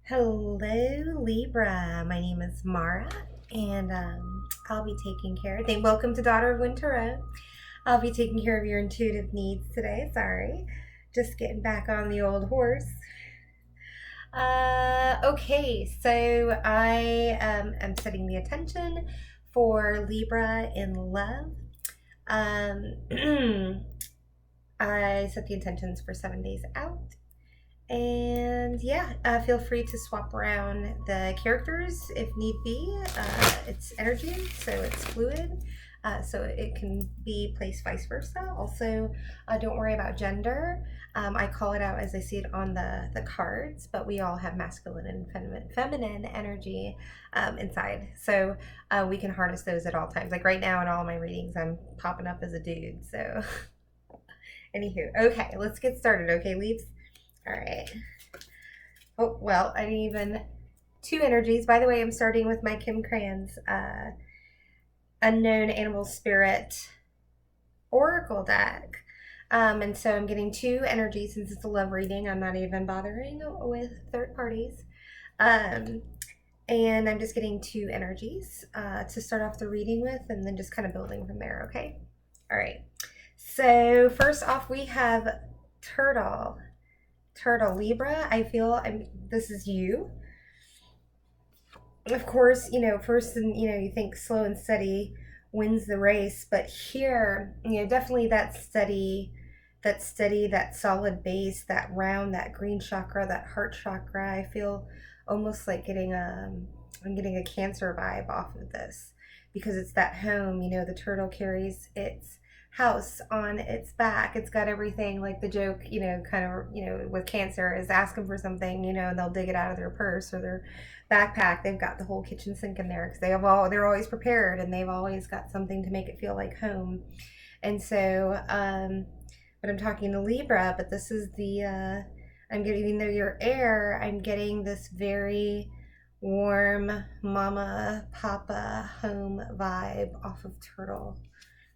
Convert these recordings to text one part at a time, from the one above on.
Hello, Libra. My name is Mara, and I'll be taking care. Welcome to Daughter of Winter. I'll be taking care of your intuitive needs today. Sorry, just getting back on the old horse. Okay, so I am setting the attention for Libra in love. I set the intentions for 7 days out. And yeah, feel free to swap around the characters if need be. It's energy, so it's fluid, so it can be placed vice versa. Also, don't worry about gender. I call it out as I see it on the cards, but we all have masculine and feminine energy inside. So we can harness those at all times. Like right now in all my readings, I'm popping up as a dude. So anywho, okay, let's get started. Okay, leaves. All right. Oh, well, I didn't even... Two energies. By the way, I'm starting with my Kim Cran's Unknown Animal Spirit Oracle deck. And so I'm getting two energies since it's a love reading. I'm not even bothering with third parties. And I'm just getting two energies to start off the reading with, and then just kind of building from there, okay? All right. So first off, we have Turtle Libra. This is you. Of course, first, you think slow and steady wins the race, but here, definitely that steady, that solid base, that round, that green chakra, that heart chakra. I feel almost like I'm getting a Cancer vibe off of this, because it's that home. The turtle carries its house on its back. It's got everything, like the joke, with Cancer is asking for something, and they'll dig it out of their purse or their backpack. They've got the whole kitchen sink in there because they're always prepared, and they've always got something to make it feel like home. And so, but I'm talking to Libra, but this is I'm getting, even though you're air, I'm getting this very warm mama, papa, home vibe off of Turtle.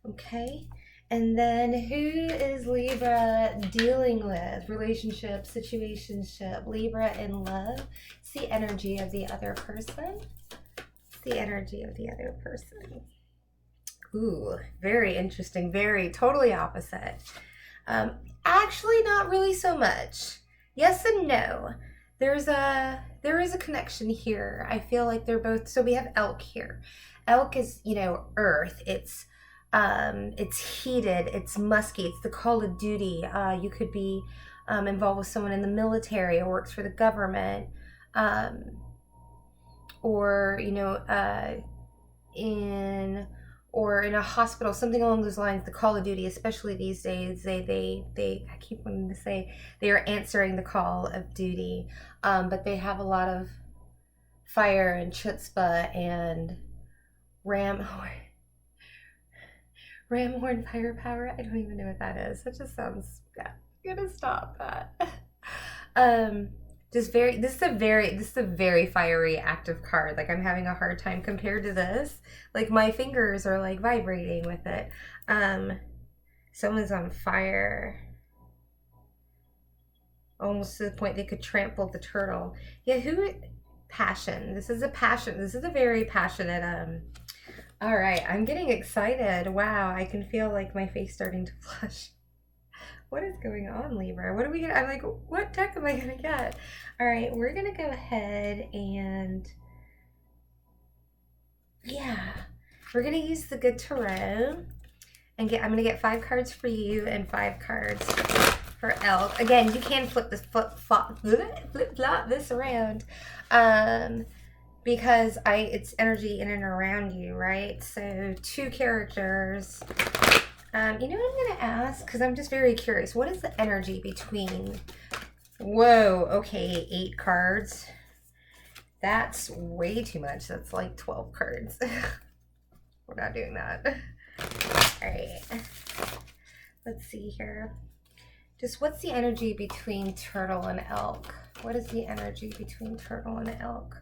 Okay. And then who is Libra dealing with? Relationship, situationship, Libra in love. It's the energy of the other person. It's the energy of the other person. Ooh, very interesting. Very totally opposite. Actually, not really so much. Yes and no. There is a connection here. I feel like they're both. So we have Elk here. Elk is, earth. It's heated, it's musky, it's the call of duty. You could be involved with someone in the military or works for the government, or in a hospital, something along those lines. The call of duty, especially these days, they I keep wanting to say they are answering the call of duty, but they have a lot of fire and chutzpah and ram horn firepower. I don't even know what that is. That just sounds, yeah. I'm gonna stop that. This is a very fiery active card. Like, I'm having a hard time compared to this. Like, my fingers are like vibrating with it. Someone's on fire, almost to the point they could trample the turtle. Yeah, passion. This is a very passionate all right, I'm getting excited. Wow, I can feel like my face starting to flush. What is going on, Libra? What are we gonna? I'm like, what deck am I gonna get? All right, we're gonna go ahead and we're gonna use the good tarot and I'm gonna get 5 cards for you and 5 cards for Elk. Again, you can flip flop this around. Because it's energy in and around you, right? So 2 characters. You know what I'm gonna ask? Because I'm just very curious. What is the energy between... Whoa, okay, 8 cards. That's way too much. That's like 12 cards. We're not doing that. All right. Let's see here. Just what's the energy between Turtle and Elk? What is the energy between Turtle and Elk?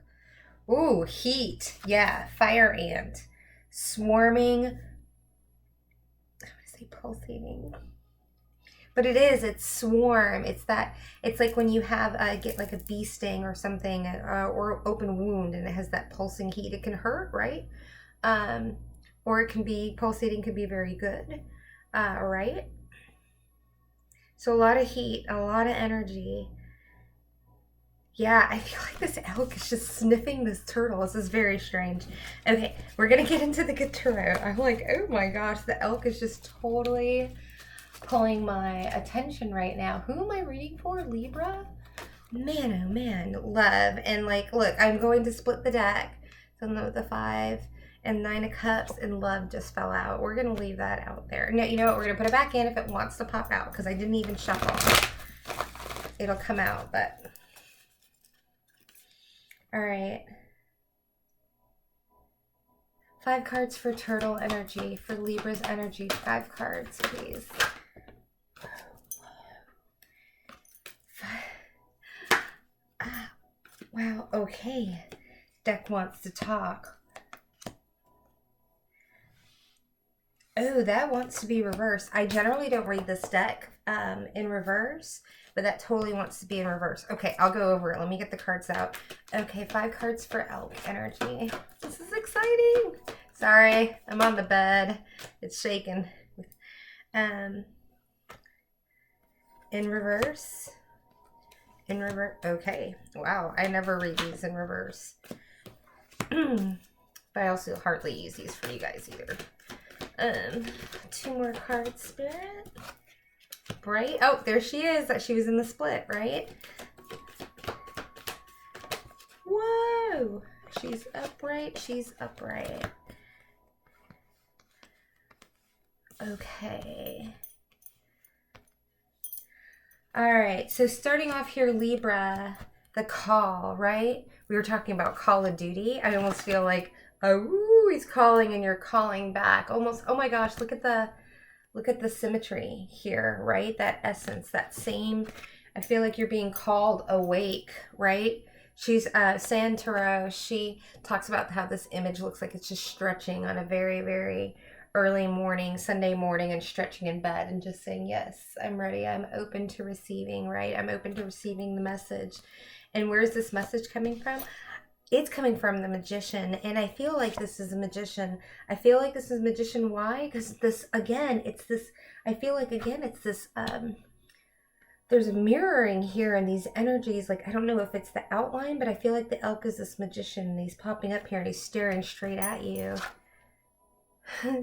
Ooh, heat. Yeah, fire ant. Swarming. I want to say pulsating. But it is, it's swarm. It's that, it's like when you have, get like a bee sting or something, or open wound and it has that pulsing heat. It can hurt, right? Or it can be, pulsating can be very good, right? So a lot of heat, a lot of energy. Yeah, I feel like this elk is just sniffing this turtle. This is very strange. Okay, we're gonna get into the good tarot. I'm like, oh my gosh, the elk is just totally pulling my attention right now. Who am I reading for? Libra? Man, oh man, love. And like, look, I'm going to split the deck. So the 5 and 9 of Cups and love just fell out. We're gonna leave that out there. No, you know what? We're gonna put it back in if it wants to pop out because I didn't even shuffle. It'll come out, but. All right. 5 cards for turtle energy, for Libra's energy. 5 cards, please. Wow, okay. Deck wants to talk. Oh, that wants to be reversed. I generally don't read this deck in reverse, but that totally wants to be in reverse. Okay, I'll go over it. Let me get the cards out. Okay, 5 cards for elk energy. This is exciting. Sorry, I'm on the bed. It's shaking. In reverse. In reverse. Okay. Wow, I never read these in reverse. But I also hardly use these for you guys either. 2 more cards, Spirit. Bright. Oh, there she is. That she was in the split, right? Whoa. She's upright. She's upright. Okay. All right. So starting off here, Libra, the call, right? We were talking about Call of Duty. I almost feel like, oh, he's calling and you're calling back. Almost, oh my gosh, look at the symmetry here, right? That essence, that same, I feel like you're being called awake, right? She's Santoro. She talks about how this image looks like it's just stretching on a very, very early morning, Sunday morning, and stretching in bed and just saying, yes, I'm ready. I'm open to receiving, right? I'm open to receiving the message. And where's this message coming from? It's coming from the Magician, and I feel like this is a Magician. I feel like this is Magician. Why? Because this, again, it's this, I feel like, again, it's this, there's a mirroring here in these energies. Like, I don't know if it's the outline, but I feel like the elk is this Magician, and he's popping up here, and he's staring straight at you.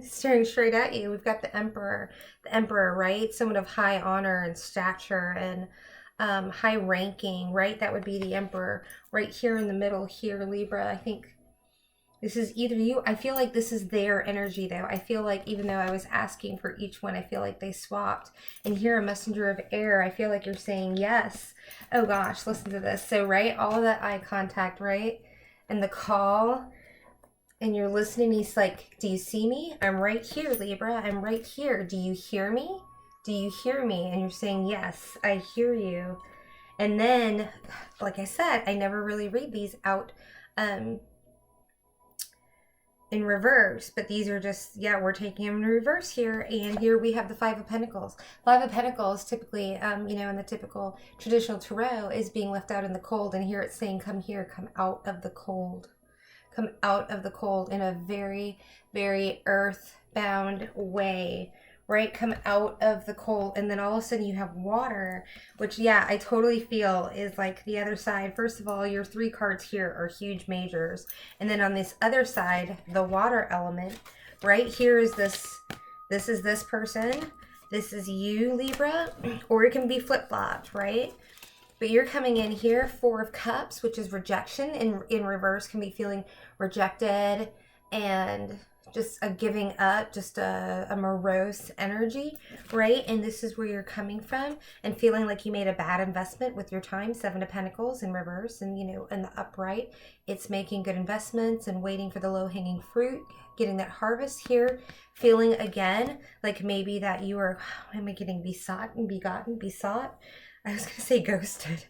Staring straight at you. We've got the Emperor, right? Someone of high honor and stature and high ranking, right? That would be the Emperor right here in the middle here, Libra. I think this is either you. I feel like this is their energy though. I feel like even though I was asking for each one, I feel like they swapped. And here, a messenger of air, I feel like you're saying yes. Oh gosh, listen to this. So, right, all of that eye contact, right? And the call, and you're listening. He's like, do you see me? I'm right here, Libra. I'm right here. Do you hear me? Do you hear me? And you're saying, yes, I hear you. And then, like I said, I never really read these out in reverse, but these are just, yeah, we're taking them in reverse here. And here we have the 5 of Pentacles. 5 of Pentacles typically, you know, in the typical traditional tarot is being left out in the cold. And here it's saying, come here, come out of the cold. Come out of the cold in a very, very earthbound way, right? Come out of the cold. And then all of a sudden you have water, which, yeah, I totally feel is like the other side. First of all, your 3 cards here are huge majors. And then on this other side, the water element, right? Here is this is this person. This is you, Libra, or it can be flip-flopped, right? But you're coming in here, 4 of Cups, which is rejection. In reverse can be feeling rejected and just a giving up, just a morose energy, right? And this is where you're coming from and feeling like you made a bad investment with your time. 7 of Pentacles in reverse, and, you know, in the upright, it's making good investments and waiting for the low-hanging fruit, getting that harvest here, feeling again like maybe that you are, am I getting besought and begotten, besought? I was going to say ghosted.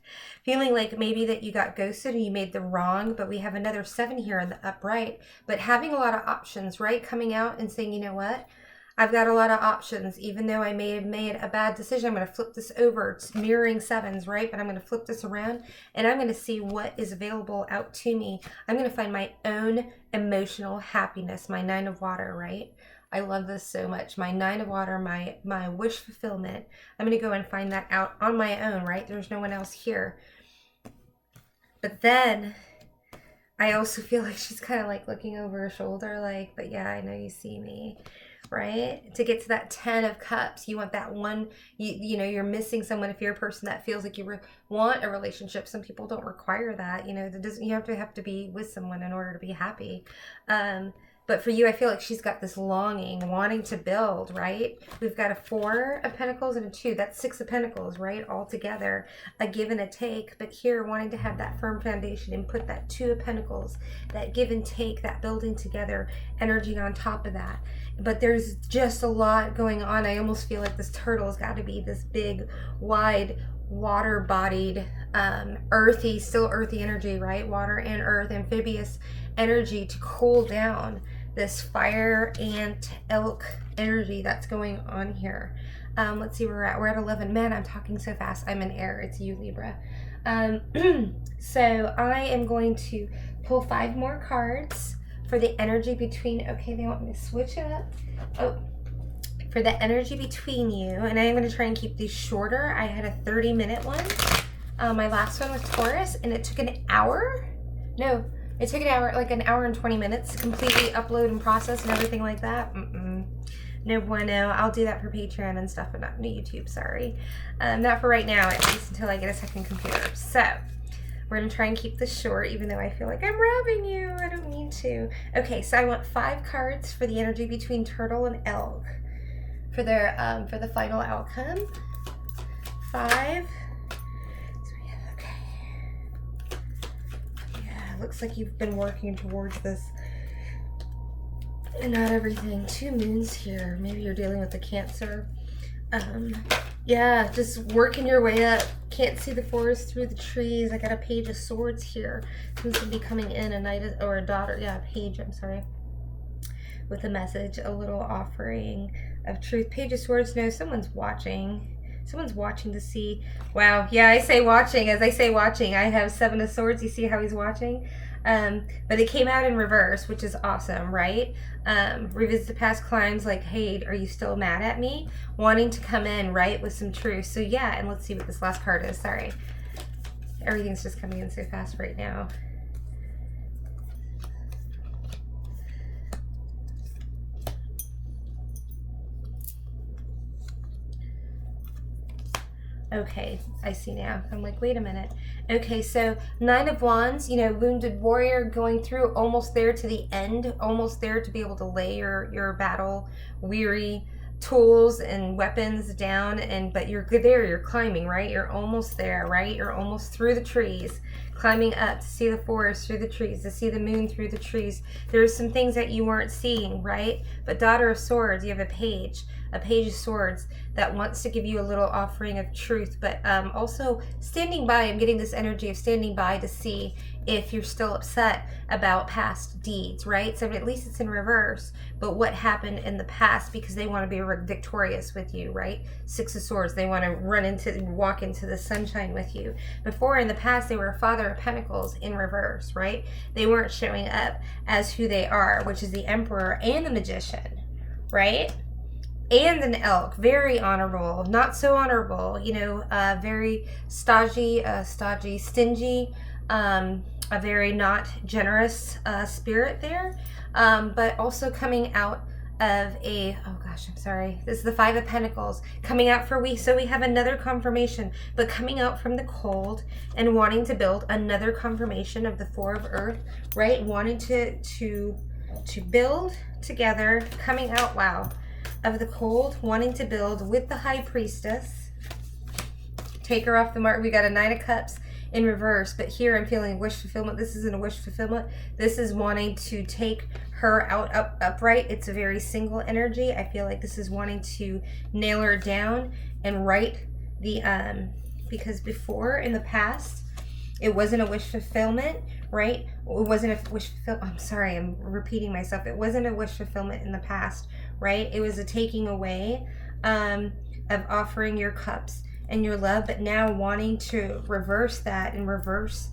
Feeling like maybe that you got ghosted and you made the wrong, but we have another 7 here in the upright. But having a lot of options, right? Coming out and saying, you know what? I've got a lot of options. Even though I may have made a bad decision, I'm going to flip this over. It's mirroring sevens, right? But I'm going to flip this around and I'm going to see what is available out to me. I'm going to find my own emotional happiness, my 9 of water, right? I love this so much. My 9 of water, my wish fulfillment. I'm going to go and find that out on my own, right? There's no one else here. But then I also feel like she's kind of like looking over her shoulder, like, but yeah, I know you see me, right? To get to that 10 of cups, you want that one, you know, you're missing someone. If you're a person that feels like you want a relationship, some people don't require that, you know, that doesn't, you have to be with someone in order to be happy. But for you, I feel like she's got this longing, wanting to build, right? We've got a 4 of Pentacles and a 2. That's 6 of Pentacles, right? All together, a give and a take. But here, wanting to have that firm foundation and put that 2 of Pentacles, that give and take, that building together energy on top of that. But there's just a lot going on. I almost feel like this turtle's got to be this big, wide, water-bodied, earthy, still earthy energy, right? Water and earth, amphibious energy to cool down this fire ant elk energy that's going on here. Let's see where we're at. We're at 11. Man, I'm talking so fast. I'm in air. It's you, Libra. So I am going to pull 5 more cards for the energy between, okay, they want me to switch it up. Oh, for the energy between you. And I'm going to try and keep these shorter. I had a 30-minute one. My last one was Taurus, and it took an hour. No, it took an hour, like an hour and 20 minutes to completely upload and process and everything like that. No bueno. I'll do that for Patreon and stuff, but not YouTube, sorry. Not for right now, at least until I get a second computer. So, we're going to try and keep this short, even though I feel like I'm robbing you. I don't mean to. Okay, so I want 5 cards for the energy between Turtle and Elk for the final outcome. 5. Looks like you've been working towards this and not everything. 2 moons here. Maybe you're dealing with a Cancer. Yeah, just working your way up. Can't see the forest through the trees. I got a Page of Swords here. Seems to be coming in a knight or a daughter. Yeah, a page, I'm sorry. With a message, a little offering of truth. Page of Swords, no, someone's watching. Someone's watching to see. Wow. Yeah, I say watching. As I say watching, I have 7 of Swords. You see how he's watching? But it came out in reverse, which is awesome, right? Revisit the past climbs, like, hey, are you still mad at me? Wanting to come in, right, with some truth. So yeah, and let's see what this last card is. Sorry. Everything's just coming in so fast right now. Okay, I see now. I'm like, wait a minute. Okay, so 9 of Wands, you know, wounded warrior going through, almost there to the end, almost there to be able to lay your battle weary tools and weapons down, but you're good there, you're climbing, right? You're almost there, right? You're almost through the trees, climbing up to see the forest through the trees, to see the moon through the trees. There's some things that you weren't seeing, right? But Daughter of Swords, you have a Page of Swords that wants to give you a little offering of truth, but also standing by. I'm getting this energy of standing by to see if you're still upset about past deeds, right? So at least it's in reverse, but what happened in the past, because they want to be victorious with you, right? 6 of Swords, they want to walk into the sunshine with you. Before, in the past, they were a Father of Pentacles in reverse, right? They weren't showing up as who they are, which is the Emperor and the Magician, right? And an Elk, very honorable, not so honorable, you know, very stodgy, stingy, a very not generous spirit there, but also coming out of a, oh gosh, I'm sorry, this is the 5 of Pentacles, coming out so we have another confirmation, but coming out from the cold and wanting to build another confirmation of the 4 of Earth, right? Wanting to build together, coming out, wow, of the cold, wanting to build with the High Priestess. Take her off the mark. We got a 9 of Cups in reverse, but here I'm feeling wish fulfillment. This isn't a wish fulfillment. This is wanting to take her out upright. It's a very single energy. I feel like this is wanting to nail her down and right the because before, in the past, it wasn't a wish fulfillment, right? It wasn't a wish fulfillment. I'm sorry, I'm repeating myself. It wasn't a wish fulfillment in the past, right? It was a taking away of offering your cups and your love, but now wanting to reverse that and reverse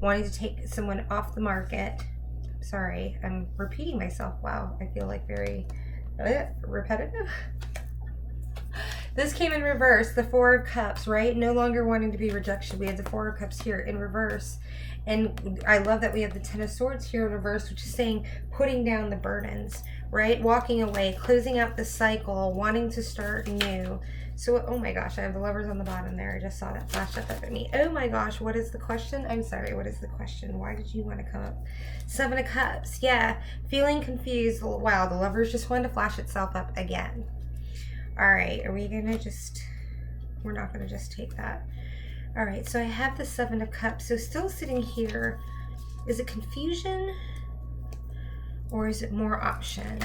wanting to take someone off the market. Sorry, I'm repeating myself. Wow, I feel like very repetitive. This came in reverse, the Four of Cups, right? No longer wanting to be rejection. We have the Four of Cups here in reverse. And I love that we have the Ten of Swords here in reverse, which is saying putting down the burdens, right? Walking away, closing out the cycle, wanting to start new. So, oh my gosh, I have the Lovers on the bottom there. I just saw that flash up at me. Oh my gosh, what is the question? I'm sorry, what is the question? Why did you want to come up? Seven of Cups, yeah. Feeling confused. Wow, the Lovers just wanted to flash itself up again. All right, are we gonna just, we're not gonna just take that. All right, so I have the Seven of Cups. So still sitting here, is it confusion or is it more options?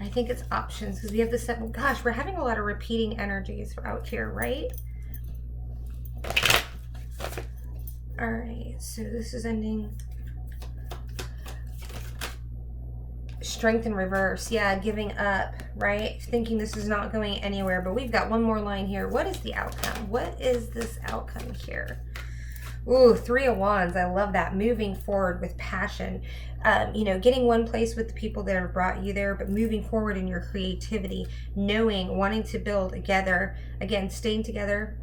I think it's options because we have the seven. Gosh, we're having a lot of repeating energies out here, right? All right, so this is ending. Strength in reverse, yeah, giving up, right? Thinking this is not going anywhere, but we've got one more line here. What is the outcome? What is this outcome here? Ooh, Three of Wands. I love that. Moving forward with passion. You know, getting one place with the people that have brought you there, but moving forward in your creativity, knowing, wanting to build together. Again, staying together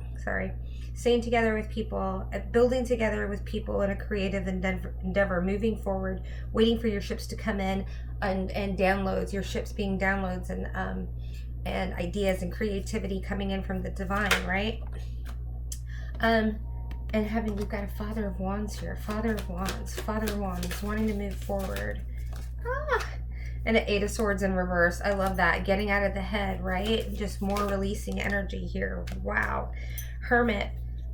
with people, building together with people in a creative endeavor, moving forward, waiting for your ships to come in and downloads, your ships being downloads and ideas and creativity coming in from the divine, right? And having, we've got a Father of Wands here, Father of Wands, wanting to move forward. And an Eight of Swords in reverse. I love that. Getting out of the head, right? Just more releasing energy here. Wow. Hermit.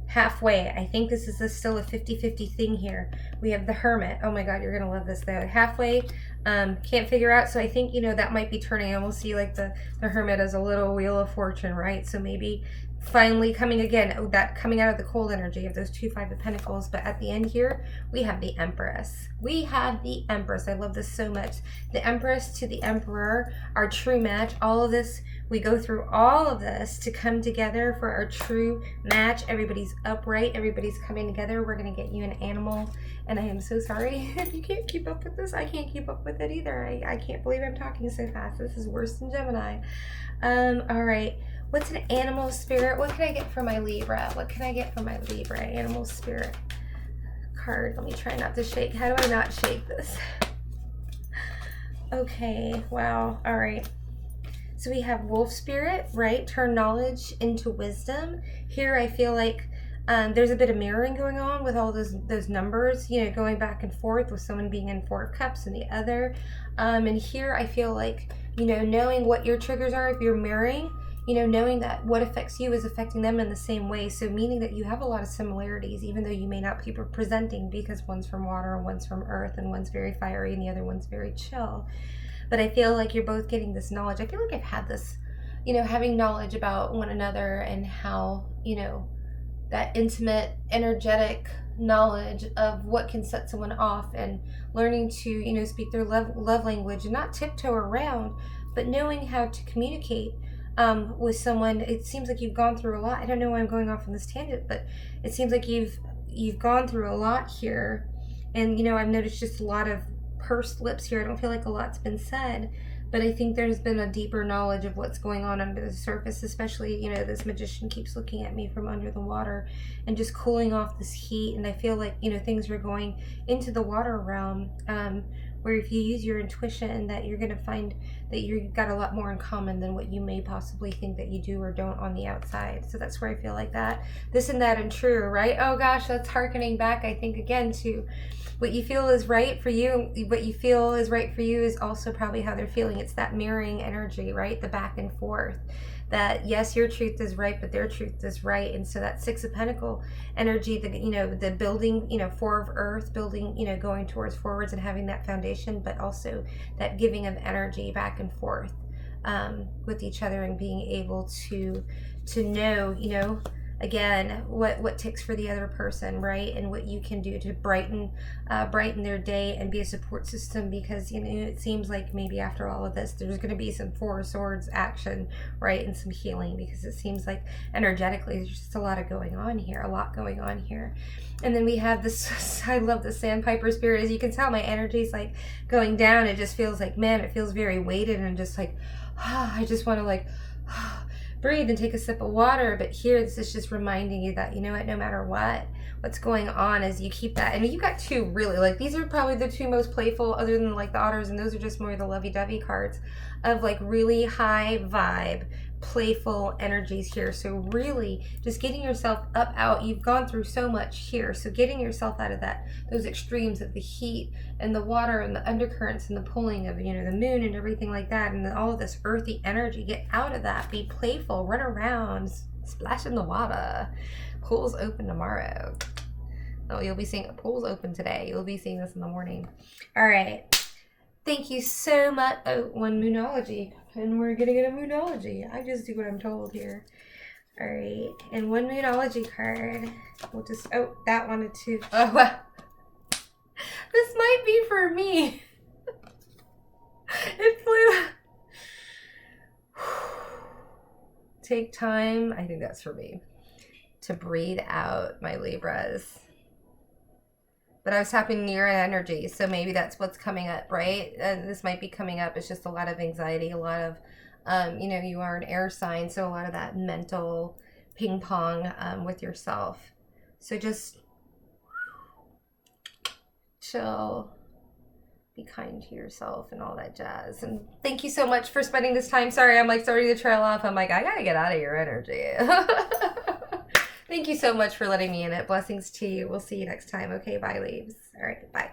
Halfway. I think this is still a 50-50 thing here. We have the Hermit. Oh my God, you're going to love this though. Halfway. Can't figure out. So I think, you know, that might be turning. I will see like the Hermit as a little Wheel of Fortune, right? So maybe finally coming again, that coming out of the cold energy of those two Five of Pentacles. But at the end here, we have the Empress. We have the Empress. I love this so much. The Empress to the Emperor, our true match. All of this, we go through all of this to come together for our true match. Everybody's upright. Everybody's coming together. We're going to get you an animal. And I am so sorry if you can't keep up with this. I can't keep up with it either. I can't believe I'm talking so fast. This is worse than Gemini. All right. What's an animal spirit? What can I get for my Libra? What can I get for my Libra? Animal spirit card. Let me try not to shake. How do I not shake this? Okay. Wow. All right. So we have wolf spirit, right? Turn knowledge into wisdom. Here I feel like there's a bit of mirroring going on with all those numbers, you know, going back and forth with someone being in Four of Cups and the other. And here I feel like, you know, knowing what your triggers are if you're mirroring, you know, knowing that what affects you is affecting them in the same way. So meaning that you have a lot of similarities, even though you may not be presenting, because one's from water and one's from earth and one's very fiery and the other one's very chill. But I feel like you're both getting this knowledge. I feel like I've had this, you know, having knowledge about one another and how, you know, that intimate, energetic knowledge of what can set someone off and learning to, you know, speak their love language and not tiptoe around, but knowing how to communicate with someone. It seems like you've gone through a lot. I don't know why I'm going off on this tangent, but it seems like you've gone through a lot here. And, you know, I've noticed just a lot of pursed lips here. I don't feel like a lot's been said, but I think there's been a deeper knowledge of what's going on under the surface, especially, you know, this magician keeps looking at me from under the water and just cooling off this heat. And I feel like, you know, things are going into the water realm, where if you use your intuition, that you're going to find that you've got a lot more in common than what you may possibly think that you do or don't on the outside. So that's where I feel like that. This and that and true, right? Oh gosh, that's hearkening back, I think, again, to what you feel is right for you. What you feel is right for you is also probably how they're feeling. It's that mirroring energy, right? The back and forth. That yes, your truth is right, but their truth is right. And so that Six of Pentacle energy, the, you know, the building, you know, Four of Earth, building, you know, going towards forwards and having that foundation, but also that giving of energy back and forth with each other and being able to know, you know, again, what ticks for the other person, right? And what you can do to brighten their day and be a support system, because it seems like maybe after all of this there's going to be some Four of Swords action, right? And some healing, because it seems like energetically there's just a lot going on here. And then we have this, I love the Sandpiper spirit. As you can tell, my energy's like going down. It just feels like, man, it feels very weighted, and just like, I just want to like breathe and take a sip of water. But here, this is just reminding you that, no matter what's going on, as you keep that. And you've got two really, like, these are probably the two most playful, other than like the otters, and those are just more the lovey-dovey cards of like really high vibe, playful energies here. So really just getting yourself up out. You've gone through so much here, so getting yourself out of those extremes of the heat and the water and the undercurrents and the pulling of the moon and everything like that, and all of this earthy energy. Get out of that. Be playful. Run around. Splash in the water. Pools open tomorrow. Oh, you'll be seeing pools open today. You'll be seeing this in the morning. All right. Thank you so much. Oh, one Moonology. And we're going to get a Moonology. I just do what I'm told here. All right. And one Moonology card. We'll just... Oh, that wanted to... Oh, wow. This might be for me. It flew... Take time. I think that's for me. To breathe out, my Libras. But I was tapping near energy, so maybe that's what's coming up, right? This might be coming up. It's just a lot of anxiety, a lot of, you are an air sign, so a lot of that mental ping pong with yourself. So just chill, be kind to yourself, and all that jazz. And thank you so much for spending this time. Sorry, I'm like starting to trail off. I'm like, I gotta get out of your energy. Thank you so much for letting me in it. Blessings to you. We'll see you next time. Okay, bye, Leaves. All right, bye.